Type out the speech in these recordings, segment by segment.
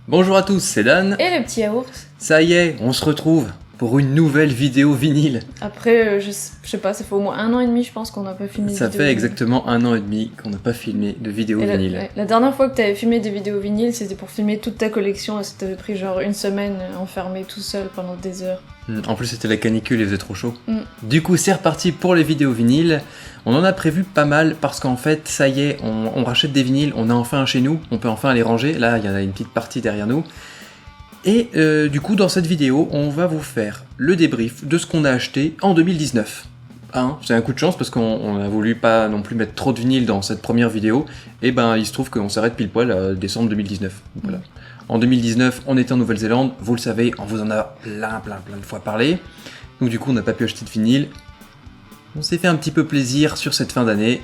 Bonjour à tous, c'est Dan. Et le petit yaourt. Ça y est, on se retrouve pour une nouvelle vidéo vinyle. Après, je sais pas, ça fait au moins 1 an et demi, je pense, qu'on n'a pas filmé de vidéo. Ça fait exactement 1 an et demi qu'on n'a pas filmé de vidéo vinyle. La dernière fois que t'avais filmé des vidéos vinyles, c'était pour filmer toute ta collection et ça t'avait pris genre 1 semaine enfermé tout seul pendant des heures. En plus, c'était la canicule et il faisait trop chaud. Du coup, c'est reparti pour les vidéos vinyles. On en a prévu pas mal parce qu'en fait, ça y est, on rachète des vinyles, on a enfin un chez nous, on peut enfin les ranger. Là, il y en a une petite partie derrière nous. Et du coup, dans cette vidéo, on va vous faire le débrief de ce qu'on a acheté en 2019. C'est un coup de chance parce qu'on a voulu pas non plus mettre trop de vinyle dans cette première vidéo. Et ben, il se trouve qu'on s'arrête pile poil à décembre 2019. Voilà. En 2019, on était en Nouvelle-Zélande, vous le savez, on vous en a plein de fois parlé. Donc du coup, on n'a pas pu acheter de vinyle. On s'est fait un petit peu plaisir sur cette fin d'année.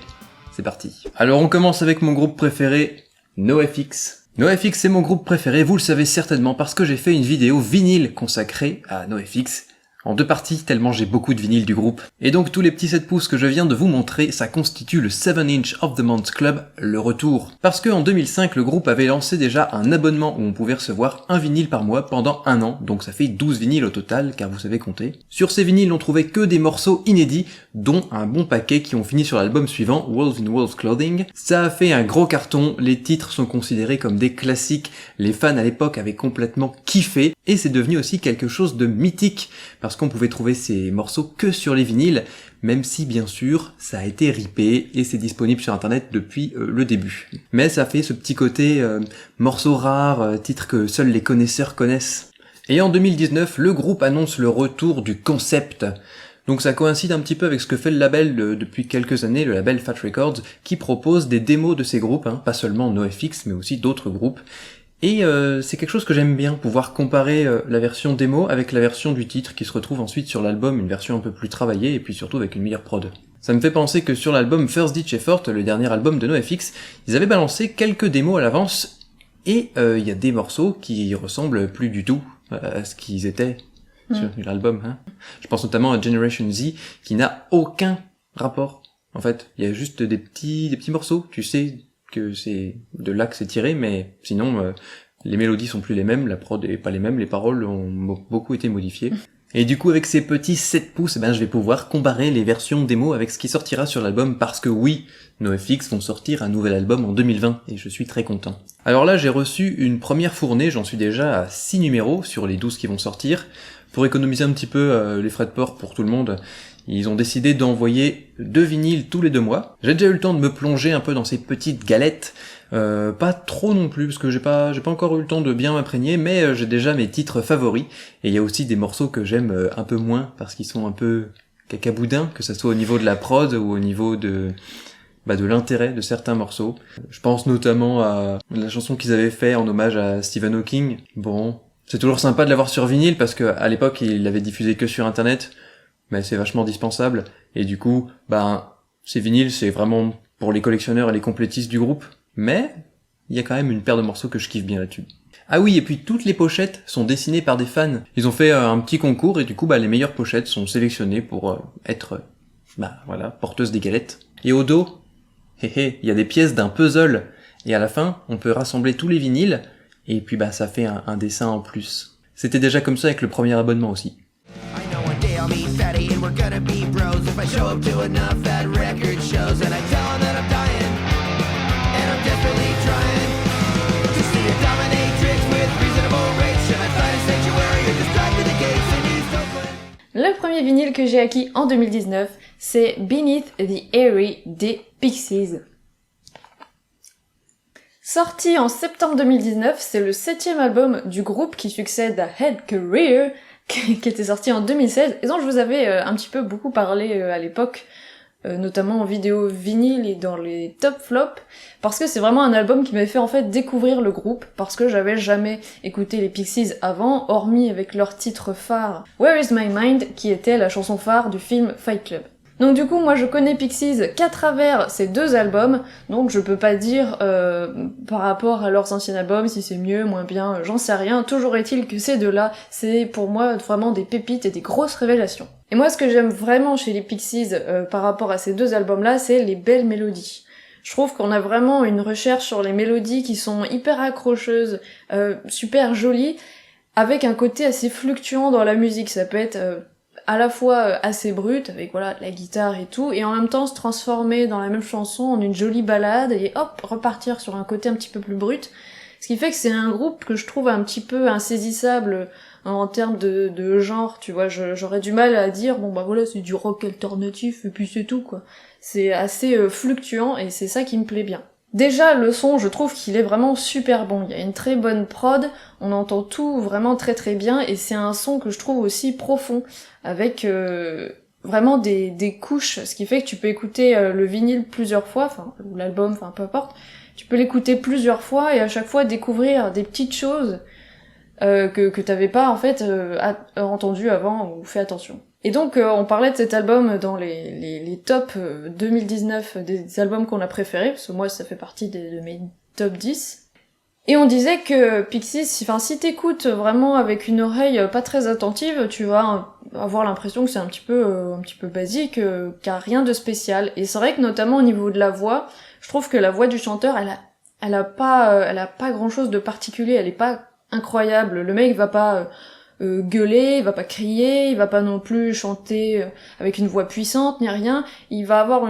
C'est parti. Alors, on commence avec mon groupe préféré, NoFX. NoFX, c'est mon groupe préféré, vous le savez certainement, parce que j'ai fait une vidéo vinyle consacrée à NoFX. En 2 parties, tellement j'ai beaucoup de vinyles du groupe. Et donc tous les petits 7 pouces que je viens de vous montrer, ça constitue le 7-inch of the Month Club, le retour. Parce que en 2005, le groupe avait lancé déjà un abonnement où on pouvait recevoir un vinyle par mois pendant 1 an, donc ça fait 12 vinyles au total, car vous savez compter. Sur ces vinyles, on trouvait que des morceaux inédits, dont un bon paquet qui ont fini sur l'album suivant, Wolves in Wolves Clothing. Ça a fait un gros carton, les titres sont considérés comme des classiques, les fans à l'époque avaient complètement kiffé, et c'est devenu aussi quelque chose de mythique, parce qu'on pouvait trouver ces morceaux que sur les vinyles, même si bien sûr ça a été ripé et c'est disponible sur internet depuis le début. Mais ça fait ce petit côté morceaux rares, titres que seuls les connaisseurs connaissent. Et en 2019, le groupe annonce le retour du concept. Donc ça coïncide un petit peu avec ce que fait le label depuis quelques années, le label Fat Records, qui propose des démos de ces groupes, pas seulement NoFX mais aussi d'autres groupes. Et c'est quelque chose que j'aime bien, pouvoir comparer la version démo avec la version du titre qui se retrouve ensuite sur l'album, une version un peu plus travaillée et puis surtout avec une meilleure prod. Ça me fait penser que sur l'album First Ditch Effort, le dernier album de NoFX, ils avaient balancé quelques démos à l'avance et il y a des morceaux qui ressemblent plus du tout à ce qu'ils étaient sur l'album. Je pense notamment à Generation Z qui n'a aucun rapport. En fait, il y a juste des petits morceaux, tu sais que c'est de là que c'est tiré, mais sinon les mélodies sont plus les mêmes, la prod est pas les mêmes, les paroles ont beaucoup été modifiées. Et du coup avec ces petits 7 pouces, je vais pouvoir comparer les versions démo avec ce qui sortira sur l'album, parce que oui, NoFX vont sortir un nouvel album en 2020, et je suis très content. Alors là j'ai reçu une première fournée, j'en suis déjà à 6 numéros sur les 12 qui vont sortir. Pour économiser un petit peu les frais de port pour tout le monde, ils ont décidé d'envoyer 2 vinyles tous les 2 mois. J'ai déjà eu le temps de me plonger un peu dans ces petites galettes, pas trop non plus, parce que j'ai pas encore eu le temps de bien m'imprégner, mais j'ai déjà mes titres favoris, et il y a aussi des morceaux que j'aime un peu moins, parce qu'ils sont un peu cacaboudins, que ça soit au niveau de la prod, ou au niveau de l'intérêt de certains morceaux. Je pense notamment à la chanson qu'ils avaient fait en hommage à Stephen Hawking. Bon, c'est toujours sympa de l'avoir sur vinyle, parce que à l'époque, il l'avait diffusé que sur internet, mais c'est vachement dispensable, et du coup, ces vinyles, c'est vraiment pour les collectionneurs et les complétistes du groupe, mais il y a quand même une paire de morceaux que je kiffe bien là-dessus. Ah oui, et puis toutes les pochettes sont dessinées par des fans. Ils ont fait un petit concours, et du coup, les meilleures pochettes sont sélectionnées pour être, porteuses des galettes. Et au dos, il y a des pièces d'un puzzle, et à la fin, on peut rassembler tous les vinyles, et puis ça fait un dessin en plus. C'était déjà comme ça avec le premier abonnement aussi. Le premier vinyle que j'ai acquis en 2019, c'est Beneath the Airy des Pixies. Sorti en septembre 2019, c'est le 7e album du groupe qui succède à Head Career, qui était sorti en 2016, et dont je vous avais un petit peu beaucoup parlé à l'époque, notamment en vidéo vinyle et dans les top flops, parce que c'est vraiment un album qui m'avait fait en fait découvrir le groupe, parce que j'avais jamais écouté les Pixies avant, hormis avec leur titre phare Where Is My Mind, qui était la chanson phare du film Fight Club. Donc du coup, moi je connais Pixies qu'à travers ces 2 albums, donc je peux pas dire par rapport à leurs anciens albums si c'est mieux, moins bien, j'en sais rien. Toujours est-il que ces 2-là, c'est pour moi vraiment des pépites et des grosses révélations. Et moi ce que j'aime vraiment chez les Pixies par rapport à ces 2 albums-là, c'est les belles mélodies. Je trouve qu'on a vraiment une recherche sur les mélodies qui sont hyper accrocheuses, super jolies, avec un côté assez fluctuant dans la musique. Ça peut être à la fois assez brut, avec voilà la guitare et tout, et en même temps se transformer dans la même chanson en une jolie ballade, et hop, repartir sur un côté un petit peu plus brut. Ce qui fait que c'est un groupe que je trouve un petit peu insaisissable en termes de genre, tu vois. J'aurais du mal à dire, bon bah voilà, c'est du rock alternatif, et puis c'est tout, quoi. C'est assez fluctuant, et c'est ça qui me plaît bien. Déjà, le son, je trouve qu'il est vraiment super bon. Il y a une très bonne prod, on entend tout vraiment très très bien, et c'est un son que je trouve aussi profond, avec vraiment des couches, ce qui fait que tu peux écouter le vinyle plusieurs fois, enfin, ou l'album, enfin peu importe, tu peux l'écouter plusieurs fois, et à chaque fois découvrir des petites choses que t'avais pas en fait entendu avant ou fait attention. Et donc on parlait de cet album dans les top 2019 des albums qu'on a préférés, parce que moi ça fait partie de mes top 10. Et on disait que Pixies, si t'écoutes vraiment avec une oreille pas très attentive, tu vas avoir l'impression que c'est un petit peu basique, qu'il y a rien de spécial. Et c'est vrai que notamment au niveau de la voix, je trouve que la voix du chanteur, elle a pas grand chose de particulier, elle est pas incroyable. Le mec va pas gueuler, il va pas crier, il va pas non plus chanter avec une voix puissante ni rien. Il va avoir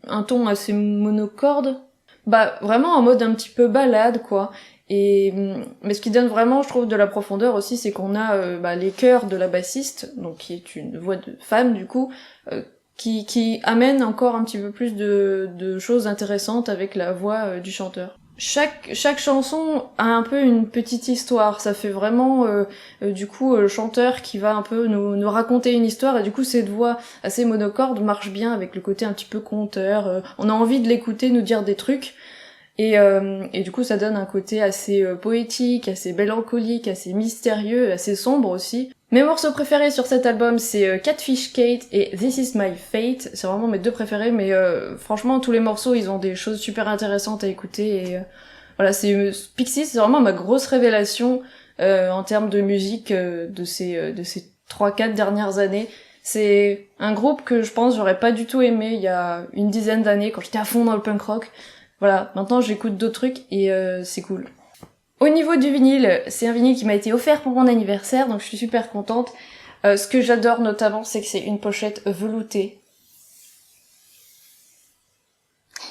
un ton assez monocorde, bah vraiment en mode un petit peu balade quoi. Et mais ce qui donne vraiment, je trouve, de la profondeur aussi, c'est qu'on a les chœurs de la bassiste, donc qui est une voix de femme du coup, qui amène encore un petit peu plus de choses intéressantes avec la voix du chanteur. Chaque chanson a un peu une petite histoire, ça fait vraiment du coup le chanteur qui va un peu nous raconter une histoire, et du coup cette voix assez monocorde marche bien avec le côté un petit peu conteur, on a envie de l'écouter nous dire des trucs, et du coup ça donne un côté assez poétique, assez mélancolique, assez mystérieux, assez sombre aussi. Mes morceaux préférés sur cet album, c'est Catfish Kate et This Is My Fate. C'est vraiment mes deux préférés, mais franchement, tous les morceaux, ils ont des choses super intéressantes à écouter. Et voilà, Pixies, c'est vraiment ma grosse révélation en termes de musique de ces 3-4 dernières années. C'est un groupe que je pense j'aurais pas du tout aimé il y a une dizaine d'années, quand j'étais à fond dans le punk rock. Voilà, maintenant j'écoute d'autres trucs et c'est cool. Au niveau du vinyle, c'est un vinyle qui m'a été offert pour mon anniversaire, donc je suis super contente. Ce que j'adore notamment, c'est que c'est une pochette veloutée.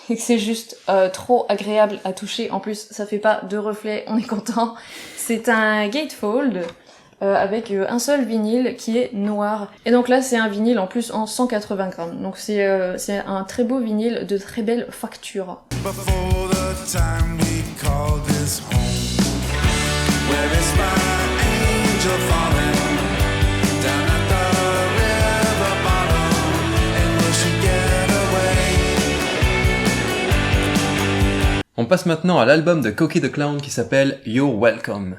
Et que c'est juste trop agréable à toucher. En plus, ça fait pas de reflets, on est content. C'est un gatefold avec un seul vinyle qui est noir. Et donc là, c'est un vinyle en plus en 180 grammes. Donc c'est un très beau vinyle de très belle facture. On passe maintenant à l'album de Coky the Clown qui s'appelle You're Welcome.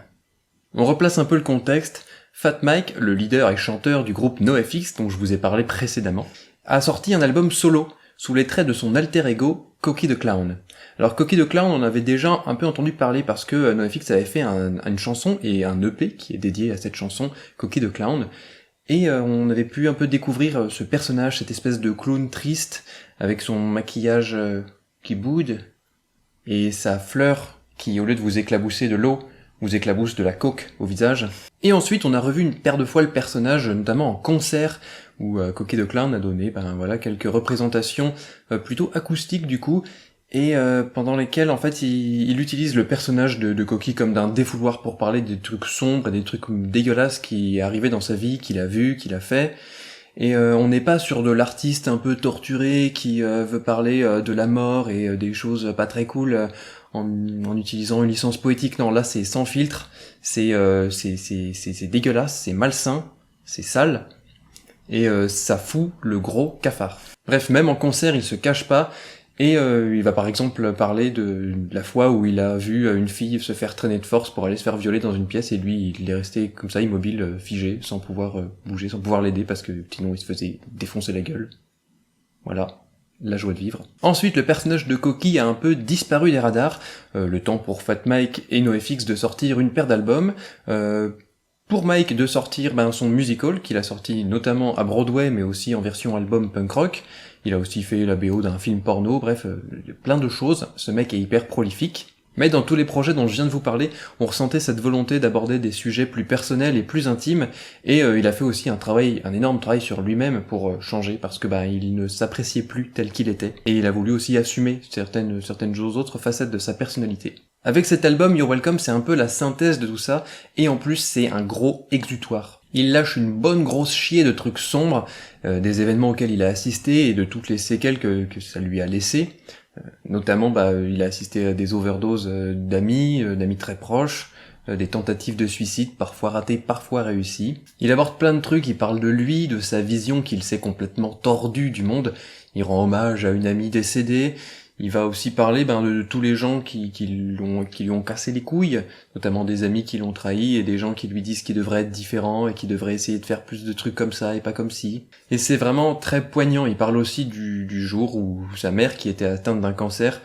On replace un peu le contexte. Fat Mike, le leader et chanteur du groupe NoFX dont je vous ai parlé précédemment, a sorti un album solo sous les traits de son alter ego Coky the Clown. Alors Coky the Clown, on avait déjà un peu entendu parler parce que NoFX avait fait une chanson et un EP qui est dédié à cette chanson, Coky the Clown, et on avait pu un peu découvrir ce personnage, cette espèce de clown triste avec son maquillage qui boude et sa fleur qui, au lieu de vous éclabousser de l'eau, vous éclabousse de la coke au visage. Et ensuite, on a revu une paire de fois le personnage, notamment en concert, où Coky the Clown a donné quelques représentations plutôt acoustiques du coup, et pendant lesquelles en fait il utilise le personnage de Coky comme d'un défouloir pour parler des trucs sombres et des trucs dégueulasses qui arrivaient dans sa vie, qu'il a vu, qu'il a fait. Et on n'est pas sur de l'artiste un peu torturé qui veut parler de la mort et des choses pas très cool en utilisant une licence poétique. Non, là c'est sans filtre, c'est dégueulasse, c'est malsain, c'est sale, et ça fout le gros cafard. Bref, même en concert, il se cache pas, et il va par exemple parler de la fois où il a vu une fille se faire traîner de force pour aller se faire violer dans une pièce, et lui il est resté comme ça immobile, figé, sans pouvoir bouger, sans pouvoir l'aider parce que sinon il se faisait défoncer la gueule. Voilà, la joie de vivre. Ensuite, le personnage de Coky a un peu disparu des radars, le temps pour Fat Mike et NoFX de sortir une paire d'albums, pour Mike de sortir son musical, qu'il a sorti notamment à Broadway, mais aussi en version album punk rock. Il a aussi fait la BO d'un film porno, bref, plein de choses. Ce mec est hyper prolifique. Mais dans tous les projets dont je viens de vous parler, on ressentait cette volonté d'aborder des sujets plus personnels et plus intimes, et il a fait aussi un énorme travail sur lui-même pour changer, parce que il ne s'appréciait plus tel qu'il était, et il a voulu aussi assumer certaines autres facettes de sa personnalité. Avec cet album, You're Welcome, c'est un peu la synthèse de tout ça, et en plus c'est un gros exutoire. Il lâche une bonne grosse chier de trucs sombres, des événements auxquels il a assisté, et de toutes les séquelles que ça lui a laissé. Notamment, il a assisté à des overdoses d'amis très proches, des tentatives de suicide, parfois ratées, parfois réussies. Il aborde plein de trucs, il parle de lui, de sa vision qu'il s'est complètement tordue du monde, il rend hommage à une amie décédée, il va aussi parler de tous les gens qui lui ont cassé les couilles, notamment des amis qui l'ont trahi et des gens qui lui disent qu'il devrait être différent et qu'il devrait essayer de faire plus de trucs comme ça et pas comme ci. Et c'est vraiment très poignant. Il parle aussi du jour où sa mère, qui était atteinte d'un cancer,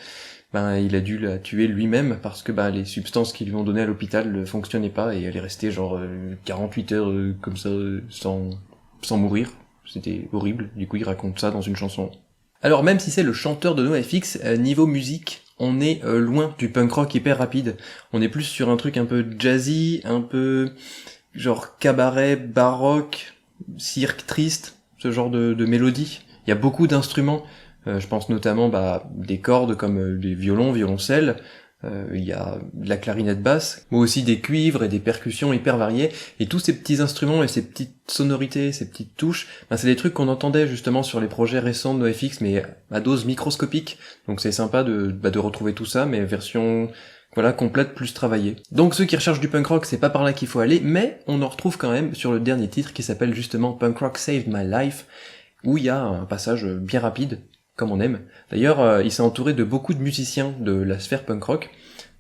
il a dû la tuer lui-même parce que les substances qu'ils lui ont données à l'hôpital ne fonctionnaient pas et elle est restée 48 heures comme ça sans mourir. C'était horrible. Du coup, il raconte ça dans une chanson. Alors même si c'est le chanteur de NoFX, niveau musique, on est loin du punk rock hyper rapide. On est plus sur un truc un peu jazzy, un peu cabaret, baroque, cirque triste, ce genre de mélodie. Il y a beaucoup d'instruments, je pense notamment des cordes comme des violons, violoncelles, il y a de la clarinette basse, mais aussi des cuivres et des percussions hyper variées, et tous ces petits instruments et ces petites sonorités, ces petites touches, c'est des trucs qu'on entendait justement sur les projets récents de NoFX, mais à dose microscopique, donc c'est sympa de retrouver tout ça, mais version complète plus travaillée. Donc ceux qui recherchent du punk rock, c'est pas par là qu'il faut aller, mais on en retrouve quand même sur le dernier titre qui s'appelle justement Punk Rock Saved My Life, où il y a un passage bien rapide, comme on aime. D'ailleurs, il s'est entouré de beaucoup de musiciens de la sphère punk rock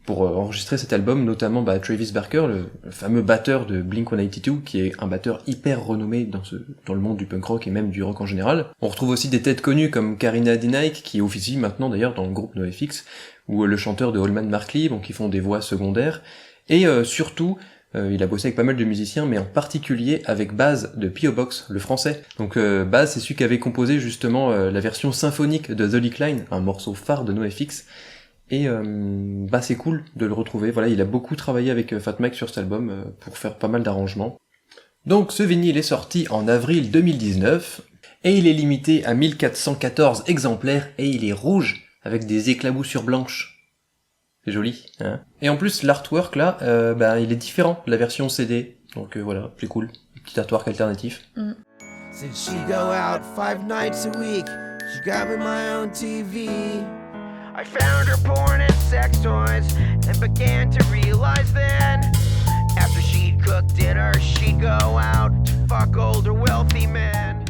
pour enregistrer cet album, notamment Travis Barker, le fameux batteur de Blink-182, qui est un batteur hyper renommé dans le monde du punk rock et même du rock en général. On retrouve aussi des têtes connues comme Karina Dinaik, qui officie maintenant d'ailleurs dans le groupe NoFX, ou le chanteur de Holman Markley, qui font des voix secondaires, et surtout, il a bossé avec pas mal de musiciens, mais en particulier avec Baz de P.O. Box, le français. Donc Baz, c'est celui qui avait composé justement la version symphonique de The Decline, un morceau phare de NoFX, et c'est cool de le retrouver. Il a beaucoup travaillé avec Fat Mike sur cet album pour faire pas mal d'arrangements. Donc ce vinyle est sorti en avril 2019, et il est limité à 1414 exemplaires, et il est rouge, avec des éclaboussures blanches. C'est joli, hein. Et en plus, l'artwork, là, il est différent de la version CD. Donc voilà, c'est cool. Petit artwork alternatif. Since she go out 5 nights a week, she got me my own TV. I found her porn and sex toys, and began to realize then, after she'd cooked dinner, she'd go out to fuck older wealthy men.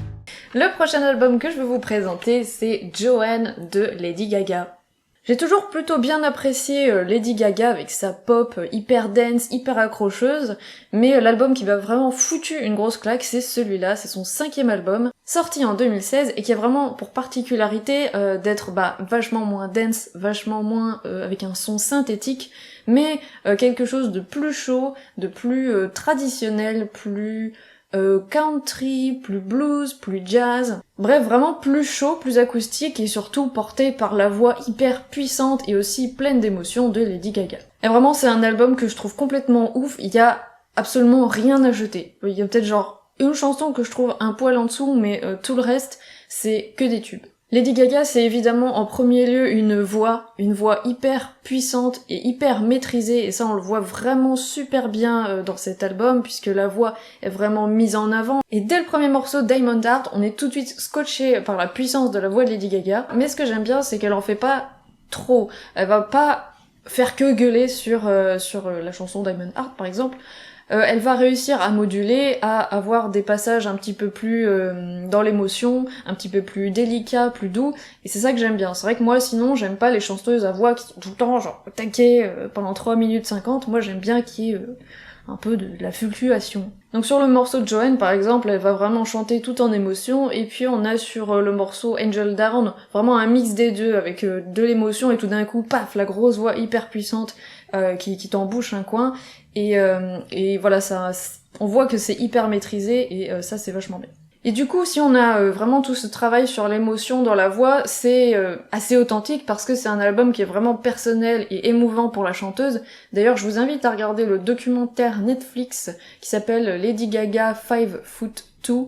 Le prochain album que je vais vous présenter, c'est Joanne de Lady Gaga. J'ai toujours plutôt bien apprécié Lady Gaga avec sa pop hyper dance, hyper accrocheuse, mais l'album qui m'a vraiment foutu une grosse claque, c'est celui-là, c'est son 5e album, sorti en 2016, et qui a vraiment pour particularité d'être vachement moins dance, vachement moins avec un son synthétique, mais quelque chose de plus chaud, de plus traditionnel, plus country, plus blues, plus jazz, bref vraiment plus chaud, plus acoustique et surtout porté par la voix hyper puissante et aussi pleine d'émotions de Lady Gaga. Et vraiment c'est un album que je trouve complètement ouf, il y a absolument rien à jeter. Il y a peut-être une chanson que je trouve un poil en dessous, mais tout le reste c'est que des tubes. Lady Gaga, c'est évidemment en premier lieu une voix hyper puissante et hyper maîtrisée, et ça on le voit vraiment super bien dans cet album, puisque la voix est vraiment mise en avant. Et dès le premier morceau, Diamond Heart, on est tout de suite scotché par la puissance de la voix de Lady Gaga, mais ce que j'aime bien, c'est qu'elle en fait pas trop. Elle va pas faire que gueuler sur la chanson Diamond Heart, par exemple. Elle va réussir à moduler, à avoir des passages un petit peu plus dans l'émotion, un petit peu plus délicats, plus doux, et c'est ça que j'aime bien. C'est vrai que moi sinon j'aime pas les chanteuses à voix qui sont tout le temps au taquet pendant 3 minutes 50, moi j'aime bien qu'il y ait un peu de la fluctuation. Donc sur le morceau de Joanne par exemple, elle va vraiment chanter tout en émotion, et puis on a sur le morceau Angel Down vraiment un mix des deux avec de l'émotion et tout d'un coup paf, la grosse voix hyper puissante qui t'embouche un coin, et voilà, ça On voit que c'est hyper maîtrisé et ça c'est vachement bien. Et du coup, si on a vraiment tout ce travail sur l'émotion dans la voix, c'est assez authentique parce que c'est un album qui est vraiment personnel et émouvant pour la chanteuse. D'ailleurs, je vous invite à regarder le documentaire Netflix qui s'appelle Lady Gaga 5'2",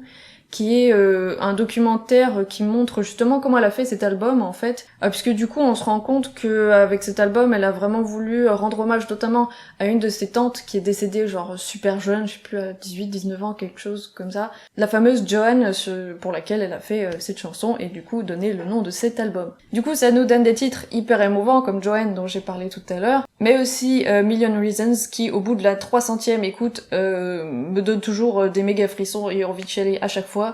qui est un documentaire qui montre justement comment elle a fait cet album en fait, puisque du coup on se rend compte que avec cet album elle a vraiment voulu rendre hommage notamment à une de ses tantes qui est décédée genre super jeune, je sais plus à 18-19 ans, quelque chose comme ça, la fameuse Joanne pour laquelle elle a fait cette chanson et du coup donné le nom de cet album. Du coup ça nous donne des titres hyper émouvants comme Joanne dont j'ai parlé tout à l'heure, mais aussi Million Reasons qui au bout de la 300e écoute me donne toujours des méga frissons et envie de chialer à chaque fois.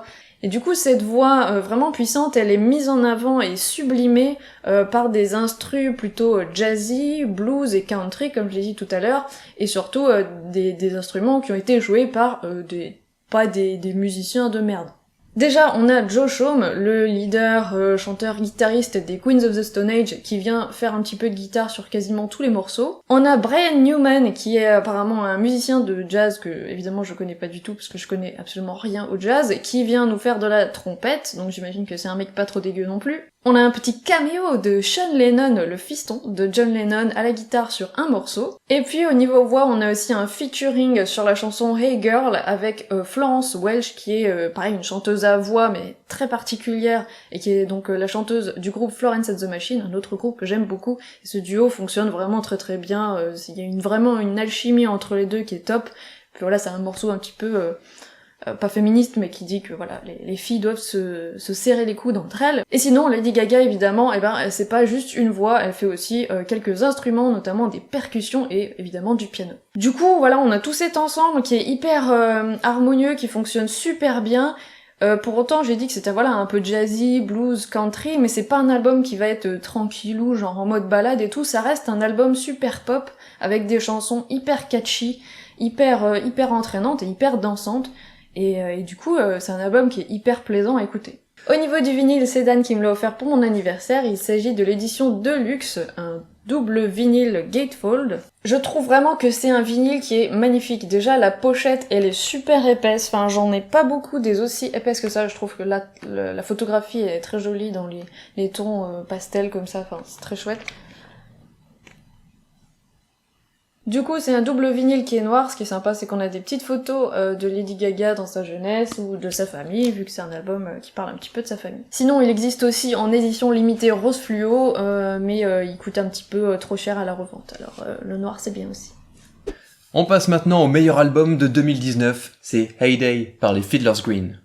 Et du coup cette voix vraiment puissante, elle est mise en avant et sublimée par des instrus plutôt jazzy, blues et country comme je l'ai dit tout à l'heure, et surtout des instruments qui ont été joués par pas des musiciens de merde. Déjà, on a Joe Shom, le leader, chanteur, guitariste des Queens of the Stone Age, qui vient faire un petit peu de guitare sur quasiment tous les morceaux. On a Brian Newman, qui est apparemment un musicien de jazz que, évidemment, je connais pas du tout, parce que je connais absolument rien au jazz, qui vient nous faire de la trompette, donc j'imagine que c'est un mec pas trop dégueu non plus. On a un petit caméo de Sean Lennon, le fiston de John Lennon, à la guitare sur un morceau. Et puis au niveau voix, on a aussi un featuring sur la chanson Hey Girl avec Florence Welch, qui est pareil une chanteuse à voix mais très particulière, et qui est donc la chanteuse du groupe Florence and the Machine, un autre groupe que j'aime beaucoup. Et ce duo fonctionne vraiment très très bien, il y a vraiment une alchimie entre les deux qui est top. Puis voilà, c'est un morceau un petit peu... pas féministe, mais qui dit que voilà, les filles doivent se serrer les coudes entre elles. Et sinon, Lady Gaga, évidemment, c'est pas juste une voix, elle fait aussi quelques instruments, notamment des percussions et évidemment du piano. Du coup, voilà, on a tout cet ensemble qui est hyper harmonieux, qui fonctionne super bien. Pour autant, j'ai dit que c'était voilà un peu jazzy, blues, country, mais c'est pas un album qui va être tranquillou, genre en mode balade et tout, ça reste un album super pop, avec des chansons hyper catchy, hyper entraînantes et hyper dansantes. Et du coup, c'est un album qui est hyper plaisant à écouter. Au niveau du vinyle, c'est Dan qui me l'a offert pour mon anniversaire. Il s'agit de l'édition Deluxe, un double vinyle gatefold. Je trouve vraiment que c'est un vinyle qui est magnifique. Déjà, la pochette, elle est super épaisse. Enfin, j'en ai pas beaucoup des aussi épaisses que ça. Je trouve que la photographie est très jolie dans les tons pastels comme ça. Enfin, c'est très chouette. Du coup, c'est un double vinyle qui est noir. Ce qui est sympa, c'est qu'on a des petites photos de Lady Gaga dans sa jeunesse ou de sa famille, vu que c'est un album qui parle un petit peu de sa famille. Sinon, il existe aussi en édition limitée rose fluo, mais il coûte un petit peu trop cher à la revente. Alors, le noir, c'est bien aussi. On passe maintenant au meilleur album de 2019, c'est Heyday par les Fiddler's Green.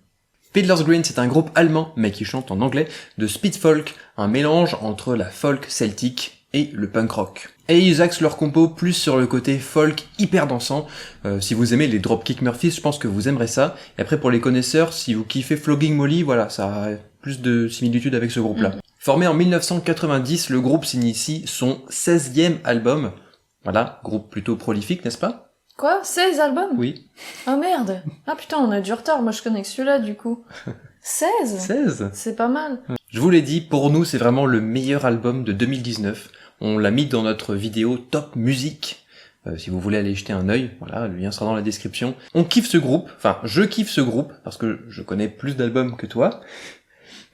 Fiddler's Green, c'est un groupe allemand, mais qui chante en anglais, de speed folk, un mélange entre la folk celtique et le punk rock. Et ils axent leur compo plus sur le côté folk hyper dansant. Si vous aimez les Dropkick Murphys, je pense que vous aimerez ça. Et après pour les connaisseurs, si vous kiffez Flogging Molly, voilà, ça a plus de similitudes avec ce groupe-là. Formé en 1990, le groupe s'initie son 16e album. Voilà, groupe plutôt prolifique, n'est-ce pas? Quoi? 16 albums? Oui. Ah merde! Ah putain, on a du retard, moi je connais que celui-là du coup. 16? 16? C'est pas mal. Je vous l'ai dit, pour nous c'est vraiment le meilleur album de 2019. On l'a mis dans notre vidéo Top Musique. Si vous voulez aller jeter un œil, voilà, le lien sera dans la description. On kiffe ce groupe, enfin je kiffe ce groupe, parce que je connais plus d'albums que toi,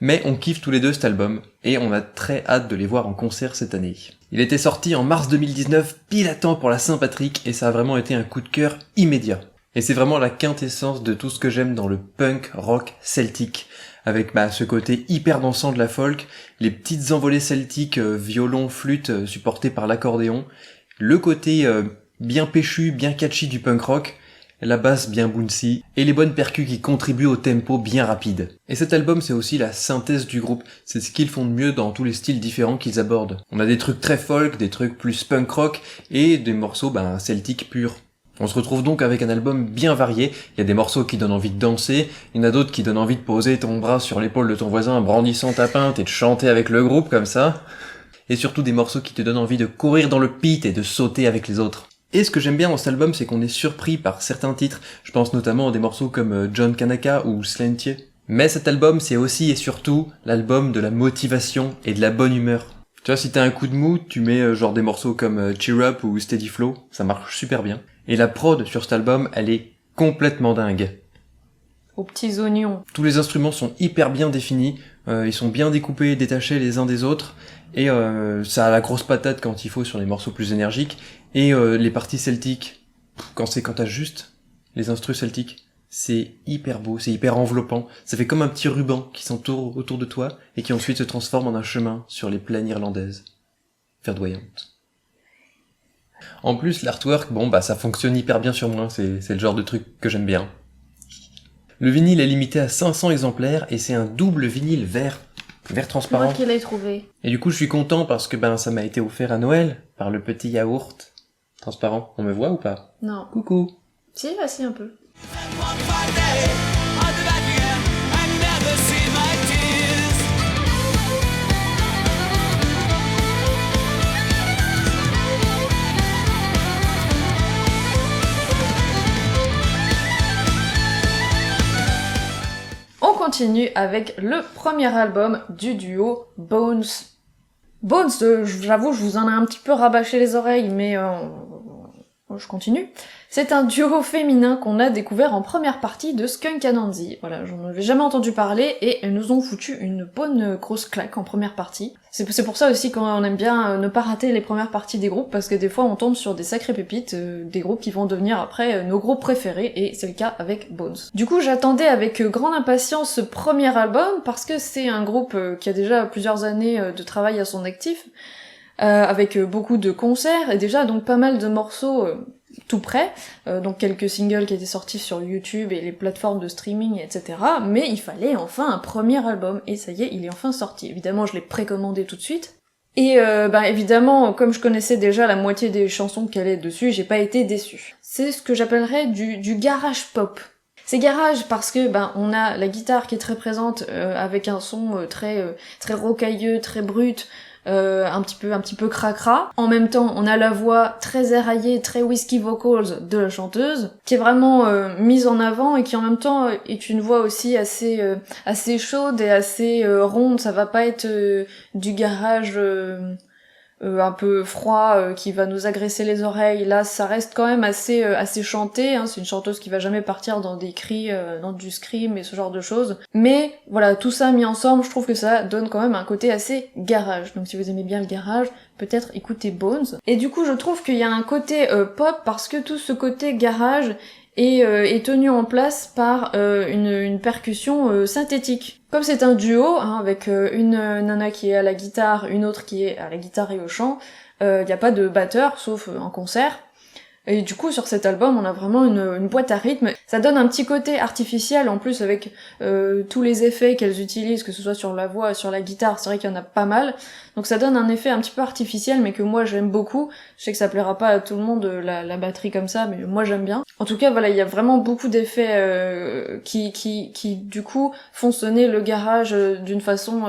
mais on kiffe tous les deux cet album, et on a très hâte de les voir en concert cette année. Il était sorti en mars 2019, pile à temps pour la Saint-Patrick, et ça a vraiment été un coup de cœur immédiat. Et c'est vraiment la quintessence de tout ce que j'aime dans le punk rock celtique, avec ce côté hyper dansant de la folk, les petites envolées celtiques, violon, flûte, supportées par l'accordéon, le côté bien péchu, bien catchy du punk rock, la basse bien bouncy, et les bonnes percus qui contribuent au tempo bien rapide. Et cet album c'est aussi la synthèse du groupe, c'est ce qu'ils font de mieux dans tous les styles différents qu'ils abordent. On a des trucs très folk, des trucs plus punk rock, et des morceaux celtiques purs. On se retrouve donc avec un album bien varié, il y a des morceaux qui donnent envie de danser, il y en a d'autres qui donnent envie de poser ton bras sur l'épaule de ton voisin en brandissant ta pinte et de chanter avec le groupe comme ça, et surtout des morceaux qui te donnent envie de courir dans le pit et de sauter avec les autres. Et ce que j'aime bien dans cet album, c'est qu'on est surpris par certains titres, je pense notamment à des morceaux comme John Kanaka ou Slantier. Mais cet album, c'est aussi et surtout l'album de la motivation et de la bonne humeur. Tu vois, si t'as un coup de mou, tu mets des morceaux comme Cheer Up ou Steady Flow, ça marche super bien. Et la prod sur cet album, elle est complètement dingue. Aux petits oignons. Tous les instruments sont hyper bien définis, ils sont bien découpés, détachés les uns des autres, et ça a la grosse patate quand il faut sur les morceaux plus énergiques, et les parties celtiques, quand t'as juste les instrus celtiques, c'est hyper beau, c'est hyper enveloppant, ça fait comme un petit ruban qui s'entoure autour de toi, et qui ensuite se transforme en un chemin sur les plaines irlandaises, verdoyantes. En plus, l'artwork, ça fonctionne hyper bien sur moi, c'est le genre de truc que j'aime bien. Le vinyle est limité à 500 exemplaires et c'est un double vinyle vert transparent. Moi qui l'ai trouvé. Et du coup, je suis content parce que ça m'a été offert à Noël par le petit yaourt transparent. On me voit ou pas? Non. Coucou. Si, un peu. On continue avec le premier album du duo Bones. Bones, j'avoue, je vous en ai un petit peu rabâché les oreilles, mais je continue. C'est un duo féminin qu'on a découvert en première partie de Skunk Anansie. Voilà, j'en avais jamais entendu parler et elles nous ont foutu une bonne grosse claque en première partie. C'est pour ça aussi qu'on aime bien ne pas rater les premières parties des groupes, parce que des fois on tombe sur des sacrées pépites, des groupes qui vont devenir après nos groupes préférés, et c'est le cas avec Bones. Du coup, j'attendais avec grande impatience ce premier album, parce que c'est un groupe qui a déjà plusieurs années de travail à son actif, avec beaucoup de concerts, et déjà donc pas mal de morceaux tout près, donc quelques singles qui étaient sortis sur YouTube et les plateformes de streaming, etc. Mais il fallait enfin un premier album, et ça y est, il est enfin sorti. Évidemment, je l'ai précommandé tout de suite. Et évidemment, comme je connaissais déjà la moitié des chansons qu'elle est dessus, j'ai pas été déçue. C'est ce que j'appellerais du garage pop. C'est garage parce que on a la guitare qui est très présente, avec un son très rocailleux, très brut, un petit peu cracra. En même temps, on a la voix très éraillée, très whisky vocals de la chanteuse, qui est vraiment mise en avant et qui en même temps est une voix aussi assez chaude et assez ronde. Ça va pas être du garage un peu froid qui va nous agresser les oreilles. Là, ça reste quand même assez chanté, hein. C'est une chanteuse qui va jamais partir dans des cris, dans du scream et ce genre de choses. Mais voilà, tout ça mis ensemble, je trouve que ça donne quand même un côté assez garage. Donc si vous aimez bien le garage, peut-être écoutez Bones. Et du coup, je trouve qu'il y a un côté pop, parce que tout ce côté garage est tenu en place par une percussion synthétique. Comme c'est un duo, hein, avec une nana qui est à la guitare, une autre qui est à la guitare et au chant, y a pas de batteur, sauf en concert. Et du coup, sur cet album, on a vraiment une boîte à rythme. Ça donne un petit côté artificiel, en plus, avec tous les effets qu'elles utilisent, que ce soit sur la voix, sur la guitare, c'est vrai qu'il y en a pas mal. Donc ça donne un effet un petit peu artificiel, mais que moi j'aime beaucoup. Je sais que ça plaira pas à tout le monde, la batterie comme ça, mais moi j'aime bien. En tout cas, voilà, il y a vraiment beaucoup d'effets qui du coup font sonner le garage d'une façon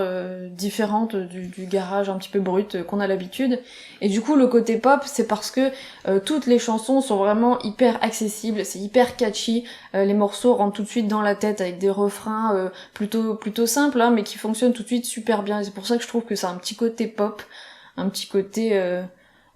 différente du garage un petit peu brut qu'on a l'habitude. Et du coup, le côté pop, c'est parce que toutes les chansons sont vraiment hyper accessibles, c'est hyper catchy, les morceaux rentrent tout de suite dans la tête avec des refrains plutôt simples, hein, mais qui fonctionnent tout de suite super bien. Et c'est pour ça que je trouve que c'est un petit côté pop, un petit côté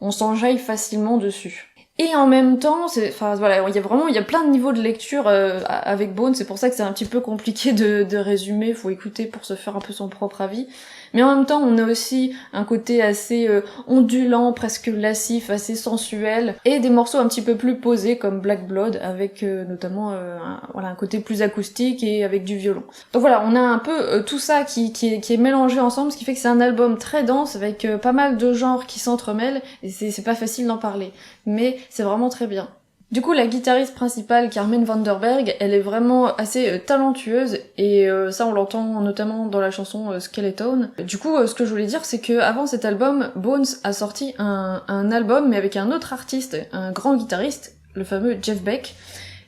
on s'enjaille facilement dessus. Et en même temps, il y a plein de niveaux de lecture avec Bones, c'est pour ça que c'est un petit peu compliqué de résumer, faut écouter pour se faire un peu son propre avis. Mais en même temps, on a aussi un côté assez ondulant, presque lascif, assez sensuel, et des morceaux un petit peu plus posés comme Black Blood, avec notamment un côté plus acoustique et avec du violon. Donc voilà, on a un peu tout ça qui est mélangé ensemble, ce qui fait que c'est un album très dense, avec pas mal de genres qui s'entremêlent, et c'est pas facile d'en parler. Mais c'est vraiment très bien. Du coup, la guitariste principale, Carmen Vanderberg, elle est vraiment assez talentueuse, et ça on l'entend notamment dans la chanson Skeleton. Du coup, ce que je voulais dire, c'est que avant cet album, Bones a sorti un album, mais avec un autre artiste, un grand guitariste, le fameux Jeff Beck.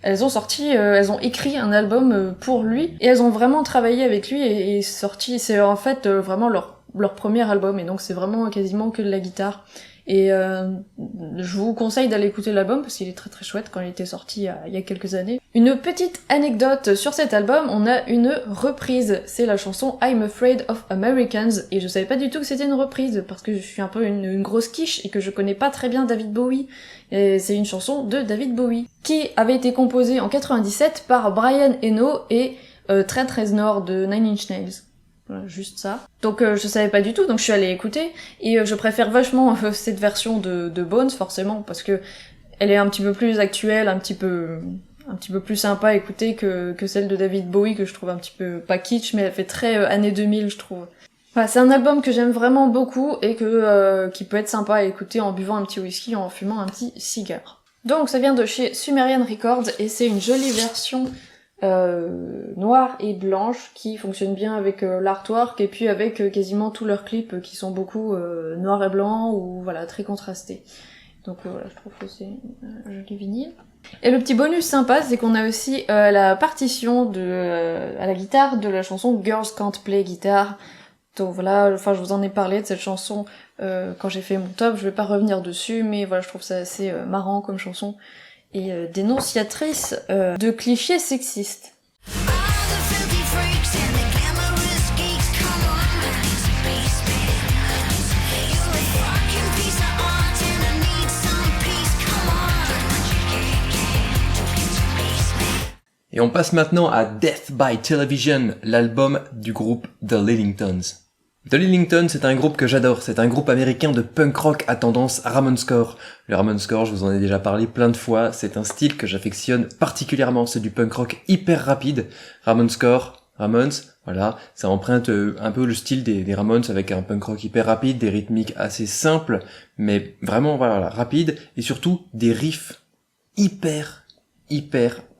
Elles ont écrit un album pour lui, et elles ont vraiment travaillé avec lui, c'est en fait vraiment leur premier album, et donc c'est vraiment quasiment que de la guitare. Et je vous conseille d'aller écouter l'album parce qu'il est très très chouette quand il était sorti il y a quelques années. Une petite anecdote sur cet album, on a une reprise, c'est la chanson I'm Afraid of Americans, et je savais pas du tout que c'était une reprise parce que je suis un peu une grosse quiche et que je connais pas très bien David Bowie. Et c'est une chanson de David Bowie qui avait été composée en 97 par Brian Eno et Trent Reznor de Nine Inch Nails. Voilà, juste ça. Donc je savais pas du tout, donc je suis allée écouter, et je préfère vachement cette version de Bones, forcément, parce que elle est un petit peu plus actuelle, un petit peu plus sympa à écouter que celle de David Bowie, que je trouve un petit peu, pas kitsch, mais elle fait très années 2000, je trouve. Enfin, c'est un album que j'aime vraiment beaucoup, et qui peut être sympa à écouter en buvant un petit whisky, en fumant un petit cigare. Donc ça vient de chez Sumerian Records, et c'est une jolie version noire et blanche qui fonctionne bien avec l'artwork et puis avec quasiment tous leurs clips qui sont beaucoup noir et blanc ou voilà très contrastés. Donc voilà, je trouve que c'est un joli vinyle. Et le petit bonus sympa, c'est qu'on a aussi la partition à la guitare de la chanson Girls Can't Play Guitar. Donc voilà, enfin je vous en ai parlé de cette chanson quand j'ai fait mon top, je vais pas revenir dessus, mais voilà, je trouve ça assez marrant comme chanson. Et dénonciatrice de clichés sexistes. Et on passe maintenant à Death by Television, l'album du groupe The Lillingtons. The Lillingtons, c'est un groupe que j'adore, c'est un groupe américain de punk rock à tendance Ramonescore. Le Ramonescore, je vous en ai déjà parlé plein de fois, c'est un style que j'affectionne particulièrement, c'est du punk rock hyper rapide. Ramonescore, Ramones, voilà, ça emprunte un peu le style des Ramones avec un punk rock hyper rapide, des rythmiques assez simples, mais vraiment voilà, rapide, et surtout des riffs hyper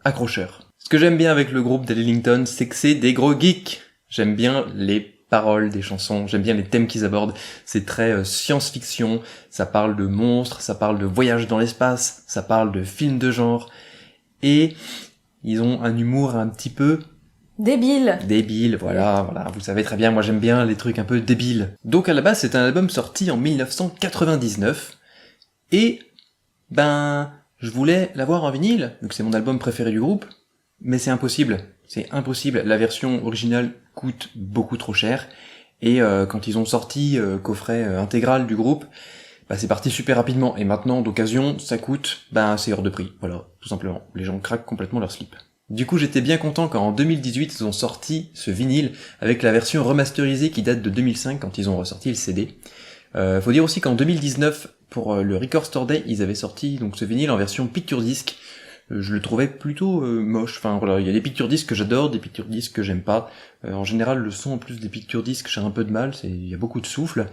accrocheurs. Ce que j'aime bien avec le groupe The Lillingtons, c'est que c'est des gros geeks. J'aime bien les paroles des chansons, j'aime bien les thèmes qu'ils abordent, c'est très science-fiction, ça parle de monstres, ça parle de voyages dans l'espace, ça parle de films de genre, et ils ont un humour un petit peu... Débile, voilà, vous savez très bien, moi j'aime bien les trucs un peu débiles. Donc à la base c'est un album sorti en 1999, et je voulais l'avoir en vinyle, donc c'est mon album préféré du groupe, mais c'est impossible, la version originale coûte beaucoup trop cher, et quand ils ont sorti coffret intégral du groupe, c'est parti super rapidement, et maintenant d'occasion ça coûte, c'est hors de prix, voilà, tout simplement, les gens craquent complètement leur slip. Du coup j'étais bien content quand en 2018 ils ont sorti ce vinyle avec la version remasterisée qui date de 2005 quand ils ont ressorti le CD. Faut dire aussi qu'en 2019 pour le Record Store Day ils avaient sorti donc ce vinyle en version picture disc. Je le trouvais plutôt moche, enfin voilà, il y a des picture disques que j'adore, des picture disques que j'aime pas. En général le son en plus des picture disques j'ai un peu de mal, il y a beaucoup de souffle.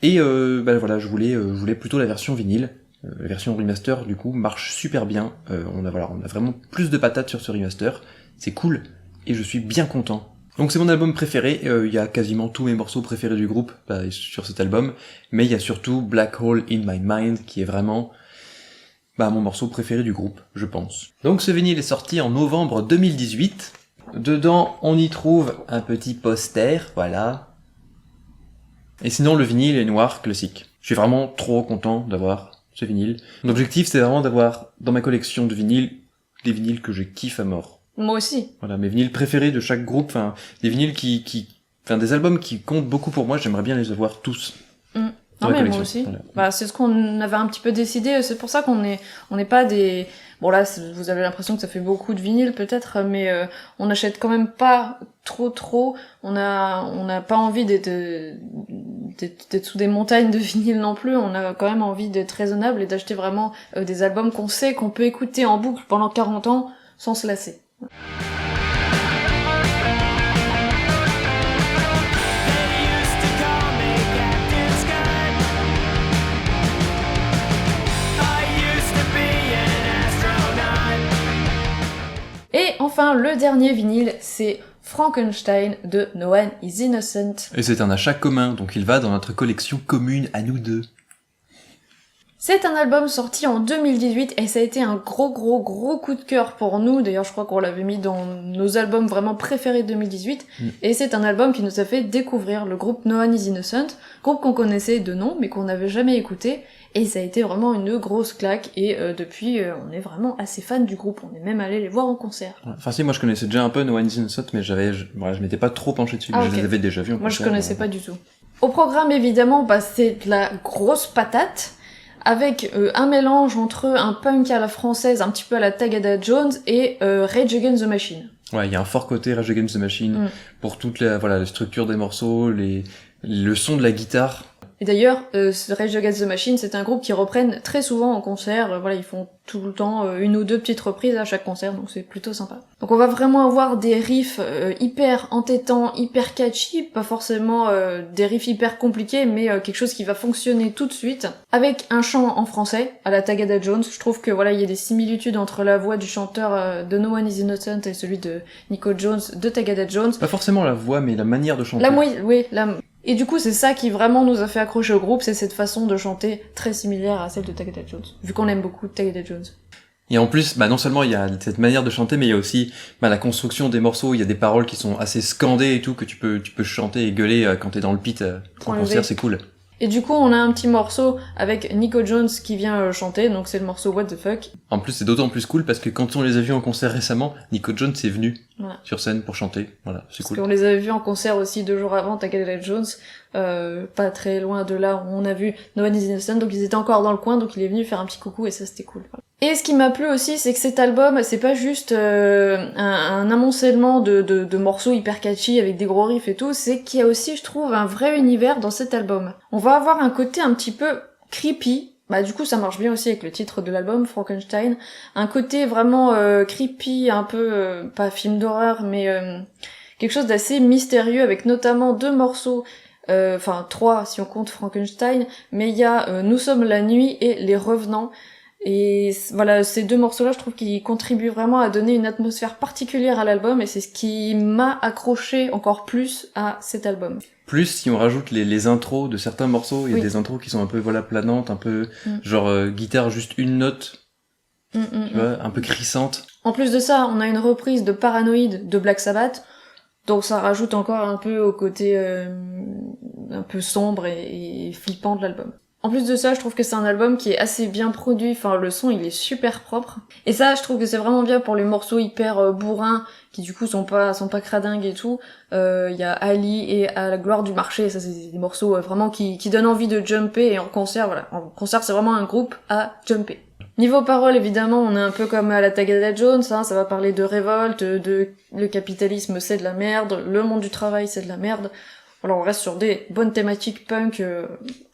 Et voilà, je voulais plutôt la version vinyle. La version remaster du coup marche super bien. On a vraiment plus de patates sur ce remaster, c'est cool et je suis bien content. Donc c'est mon album préféré, il y a quasiment tous mes morceaux préférés du groupe sur cet album, mais il y a surtout Black Hole in My Mind qui est vraiment mon morceau préféré du groupe, je pense. Donc ce vinyle est sorti en novembre 2018. Dedans, on y trouve un petit poster, voilà. Et sinon, le vinyle est noir, classique. Je suis vraiment trop content d'avoir ce vinyle. Mon objectif, c'est vraiment d'avoir, dans ma collection de vinyles, des vinyles que je kiffe à mort. Moi aussi. Voilà, mes vinyles préférés de chaque groupe, des vinyles des albums qui comptent beaucoup pour moi, j'aimerais bien les avoir tous. Non mais moi aussi. Voilà. C'est ce qu'on avait un petit peu décidé, c'est pour ça qu'on n'est pas des... Bon là, vous avez l'impression que ça fait beaucoup de vinyles peut-être, mais on n'achète quand même pas trop. On n'a pas envie d'être sous des montagnes de vinyles non plus, on a quand même envie d'être raisonnable et d'acheter vraiment des albums qu'on sait qu'on peut écouter en boucle pendant 40 ans sans se lasser. Et enfin, le dernier vinyle, c'est Frankenstein de No One is Innocent. Et c'est un achat commun, donc il va dans notre collection commune à nous deux. C'est un album sorti en 2018 et ça a été un gros coup de cœur pour nous. D'ailleurs, je crois qu'on l'avait mis dans nos albums vraiment préférés de 2018. Et c'est un album qui nous a fait découvrir le groupe No One Is Innocent, groupe qu'on connaissait de nom mais qu'on n'avait jamais écouté. Et ça a été vraiment une grosse claque et depuis, on est vraiment assez fan du groupe. On est même allé les voir en concert. Enfin si, moi je connaissais déjà un peu No One Is Innocent, mais je m'étais pas trop penché dessus. Je les avais déjà vus en concert. Moi je connaissais pas du tout. Au programme évidemment, c'est de la grosse patate. Avec un mélange entre un punk à la française, un petit peu à la Tagada Jones, et Rage Against the Machine. Ouais, il y a un fort côté Rage Against the Machine, pour toute la structure des morceaux, le son de la guitare. Et d'ailleurs, Rage Against the Machine, c'est un groupe qui reprennent très souvent en concert. Voilà, ils font tout le temps une ou deux petites reprises à chaque concert, donc c'est plutôt sympa. Donc on va vraiment avoir des riffs hyper entêtants, hyper catchy, pas forcément des riffs hyper compliqués, mais quelque chose qui va fonctionner tout de suite, avec un chant en français, à la Tagada Jones. Je trouve que voilà, il y a des similitudes entre la voix du chanteur de No One Is Innocent et celui de Nico Jones de Tagada Jones. Pas forcément la voix, mais la manière de chanter. Et du coup, c'est ça qui vraiment nous a fait accrocher au groupe, c'est cette façon de chanter très similaire à celle de Tagada Jones, vu qu'on aime beaucoup Tagada Jones. Et en plus, non seulement il y a cette manière de chanter, mais il y a aussi la construction des morceaux, il y a des paroles qui sont assez scandées et tout, que tu peux chanter et gueuler quand t'es dans le pit en concert, c'est cool. Et du coup, on a un petit morceau avec Nico Jones qui vient chanter, donc c'est le morceau What the Fuck. En plus, c'est d'autant plus cool parce que quand on les a vus en concert récemment, Nico Jones est venu sur scène pour chanter. Voilà, c'est cool. Parce qu'on les avait vus en concert aussi 2 jours avant, Tagada Jones, pas très loin de là où on a vu No One Is Innocent, donc ils étaient encore dans le coin, donc il est venu faire un petit coucou et ça c'était cool. Et ce qui m'a plu aussi, c'est que cet album, c'est pas juste un amoncellement de morceaux hyper catchy avec des gros riffs et tout, c'est qu'il y a aussi, je trouve, un vrai univers dans cet album. On va avoir un côté un petit peu creepy, du coup ça marche bien aussi avec le titre de l'album, Frankenstein, un côté vraiment creepy, un peu, pas film d'horreur, mais quelque chose d'assez mystérieux, avec notamment 2 morceaux, 3 si on compte Frankenstein, mais il y a Nous sommes la nuit et Les Revenants. Et voilà, ces 2 morceaux-là, je trouve qu'ils contribuent vraiment à donner une atmosphère particulière à l'album, et c'est ce qui m'a accroché encore plus à cet album. Plus si on rajoute les intros de certains morceaux, il y a des intros qui sont un peu planantes, un peu genre guitare juste une note, tu vois, un peu crissante. En plus de ça, on a une reprise de Paranoid de Black Sabbath, donc ça rajoute encore un peu au côté un peu sombre et flippant de l'album. En plus de ça, je trouve que c'est un album qui est assez bien produit, enfin le son il est super propre. Et ça, je trouve que c'est vraiment bien pour les morceaux hyper bourrins, qui du coup sont pas cradingues et tout. Y a Ali et À la gloire du marché, ça c'est des morceaux vraiment qui donnent envie de jumper, et en concert, voilà. En concert c'est vraiment un groupe à jumper. Niveau paroles, évidemment, on est un peu comme à la Tagada Jones, ça va parler de révolte, de le capitalisme c'est de la merde, le monde du travail c'est de la merde. Alors on reste sur des bonnes thématiques punk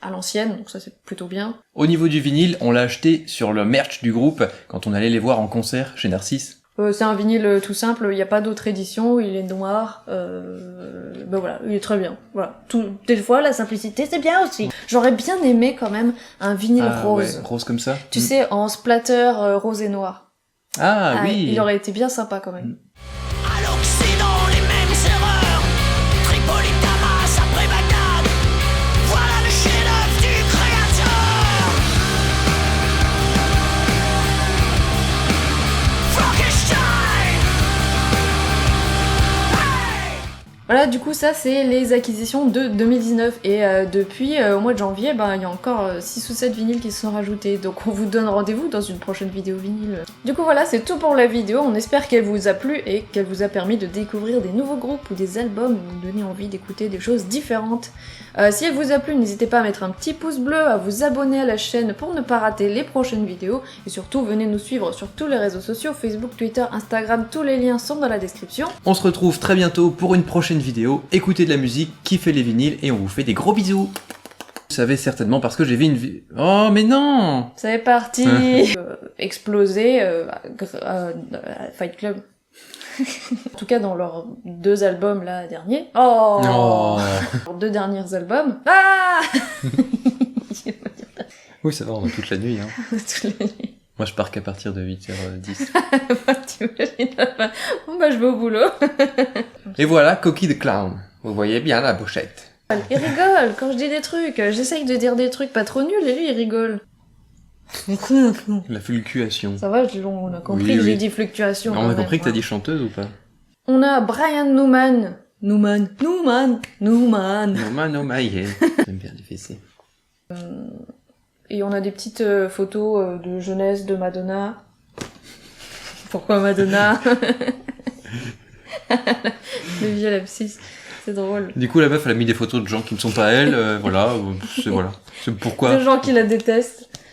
à l'ancienne, donc ça c'est plutôt bien. Au niveau du vinyle, on l'a acheté sur le merch du groupe quand on allait les voir en concert chez Narcisse. C'est un vinyle tout simple, il n'y a pas d'autre édition, il est noir, voilà, il est très bien. Voilà. Des fois la simplicité c'est bien aussi. J'aurais bien aimé quand même un vinyle rose. Ouais, rose comme ça. Tu sais, en splatter rose et noir. Oui. Il aurait été bien sympa quand même. À l'Occident, les mêmes erreurs. Tripoli, Damas, après Bagdad. Voilà le chef-d'œuvre du créateur. Frankenstein. Hey. Voilà, du coup ça c'est les acquisitions de 2019 et depuis au mois de janvier, il y a encore 6 ou 7 vinyles qui se sont rajoutés, donc on vous donne rendez-vous dans une prochaine vidéo vinyle. Du coup voilà, c'est tout pour la vidéo, on espère qu'elle vous a plu et qu'elle vous a permis de découvrir des nouveaux groupes ou des albums, ou vous donner envie d'écouter des choses différentes. Si elle vous a plu, n'hésitez pas à mettre un petit pouce bleu, à vous abonner à la chaîne pour ne pas rater les prochaines vidéos, et surtout venez nous suivre sur tous les réseaux sociaux, Facebook, Twitter, Instagram, tous les liens sont dans la description. On se retrouve très bientôt pour une prochaine vidéo, écoutez de la musique, kiffez les vinyles, et on vous fait des gros bisous. Vous savez certainement parce que j'ai vu une vidéo... Oh mais non. C'est parti. Exploser Fight Club. En tout cas dans leurs 2 albums là derniers. Leurs 2 derniers albums. Oui ça va, on a toute la nuit. Toute la nuit. Moi je pars qu'à partir de 8h10. T'imagines. Bon je vais au boulot. Et voilà, Coquille de Clown. Vous voyez bien la pochette. Il rigole quand je dis des trucs. J'essaye de dire des trucs pas trop nuls et lui il rigole. La fluctuation. Ça va, on a compris Oui, que j'ai oui. dit fluctuation. On a compris que t'as dit chanteuse ou pas? On a Brian Newman. Newman. Norman O'Malley. J'aime bien les fessées. Et on a des petites photos de jeunesse de Madonna. Pourquoi Madonna? Le vieux lapsus. C'est drôle. Du coup, la meuf, elle a mis des photos de gens qui ne sont pas elle, voilà. C'est pourquoi. Des gens qui la détestent.